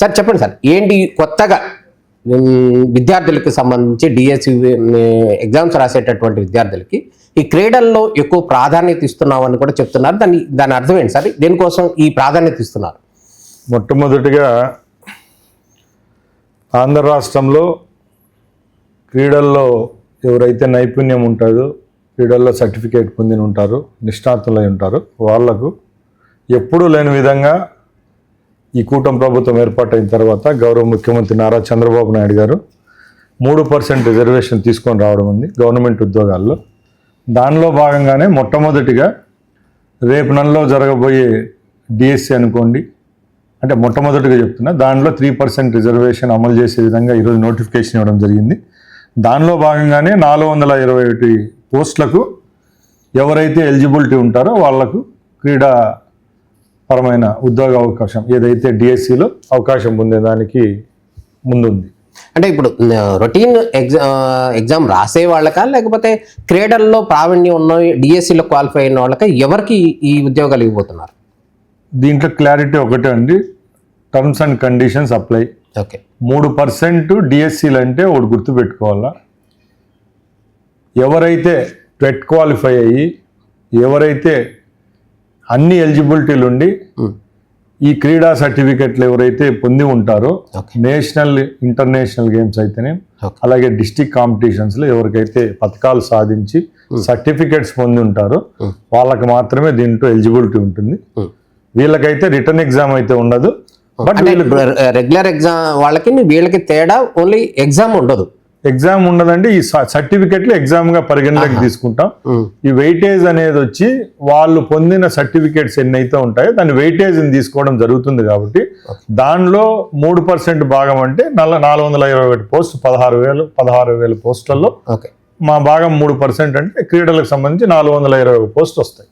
Sir చెప్పండి sir, ఏంటి కొత్తగా విద్యార్థులకు సంబంధించి డిఎస్సి ఎగ్జామ్స్ రాసేటటువంటి విద్యార్థులకి ఈ క్రీడల్లో ఎక్కువ ప్రాధాన్యత ఇస్తున్నామని కూడా చెప్తున్నారు. దాని అర్థం ఏంటి సార్? దేనికోసం ఈ ప్రాధాన్యత ఇస్తున్నారు? మొట్టమొదటిగా ఆంధ్ర రాష్ట్రంలో క్రీడల్లో ఎవరైతే నైపుణ్యం ఉంటుందో, క్రీడల్లో సర్టిఫికేట్ పొందిన ఉంటారో, నిష్ణాతులై ఉంటారో వాళ్లకు ఎప్పుడూ లేని విధంగా ఈ కూటమి ప్రభుత్వం ఏర్పాటైన తర్వాత గౌరవ ముఖ్యమంత్రి నారా చంద్రబాబు నాయుడు గారు 3% రిజర్వేషన్ తీసుకొని రావడం ఉంది గవర్నమెంట్ ఉద్యోగాల్లో. దానిలో భాగంగానే మొట్టమొదటిగా రేపు నెలలో జరగబోయే డిఎస్సి అనుకోండి, అంటే మొట్టమొదటిగా చెప్తున్నా, దానిలో 3% రిజర్వేషన్ అమలు చేసే విధంగా ఈరోజు నోటిఫికేషన్ ఇవ్వడం జరిగింది. దానిలో భాగంగానే 421 పోస్టులకు ఎవరైతే ఎలిజిబిలిటీ ఉంటారో వాళ్లకు క్రీడా పరమైన ఉద్యోగ అవకాశం ఏదైతే డిఎస్సిలో అవకాశం పొందేదానికి ముందుంది. అంటే ఇప్పుడు రొటీన్ ఎగ్జామ్ రాసే వాళ్ళకా, లేకపోతే క్రీడల్లో ప్రావీణ్యం ఉన్న డిఎస్సిలో క్వాలిఫై అయిన వాళ్ళకా, ఎవరికి ఈ ఉద్యోగాలు ఇవ్వబోతున్నారు? దీంట్లో క్లారిటీ ఒకటే అండి, terms and conditions apply. Okay, 3% డిఎస్సీలు అంటే ఒకటి గుర్తుపెట్టుకోవాలా, ఎవరైతే టెట్ క్వాలిఫై అయ్యి ఎవరైతే అన్ని ఎలిజిబిలిటీలు ఉండి ఈ క్రీడా సర్టిఫికెట్లు ఎవరైతే పొంది ఉంటారో, నేషనల్ ఇంటర్నేషనల్ గేమ్స్ అయితేనే అలాగే డిస్ట్రిక్ట్ కాంపిటీషన్స్లో ఎవరికైతే పథకాలు సాధించి సర్టిఫికెట్స్ పొంది ఉంటారో వాళ్ళకి మాత్రమే దీంట్లో ఎలిజిబిలిటీ ఉంటుంది. వీళ్ళకైతే రిటర్న్ ఎగ్జామ్ అయితే ఉండదు. బట్ రెగ్యులర్ ఎగ్జామ్ వాళ్ళకి వీళ్ళకి తేడా, ఓన్లీ ఎగ్జామ్ ఉండదు. ఎగ్జామ్ ఉండదండి, ఈ సర్టిఫికెట్లు ఎగ్జామ్ గా పరిగణలోకి తీసుకుంటాం. ఈ వెయిటేజ్ అనేది వచ్చి వాళ్ళు పొందిన సర్టిఫికెట్స్ ఎన్నైతే ఉంటాయో దాని వెయిటేజ్ తీసుకోవడం జరుగుతుంది. కాబట్టి దానిలో 3% భాగం అంటే 421 పోస్ట్ 16,000 పోస్టులలో మా భాగం 3% అంటే క్రీడలకు సంబంధించి 421 పోస్టులు వస్తాయి.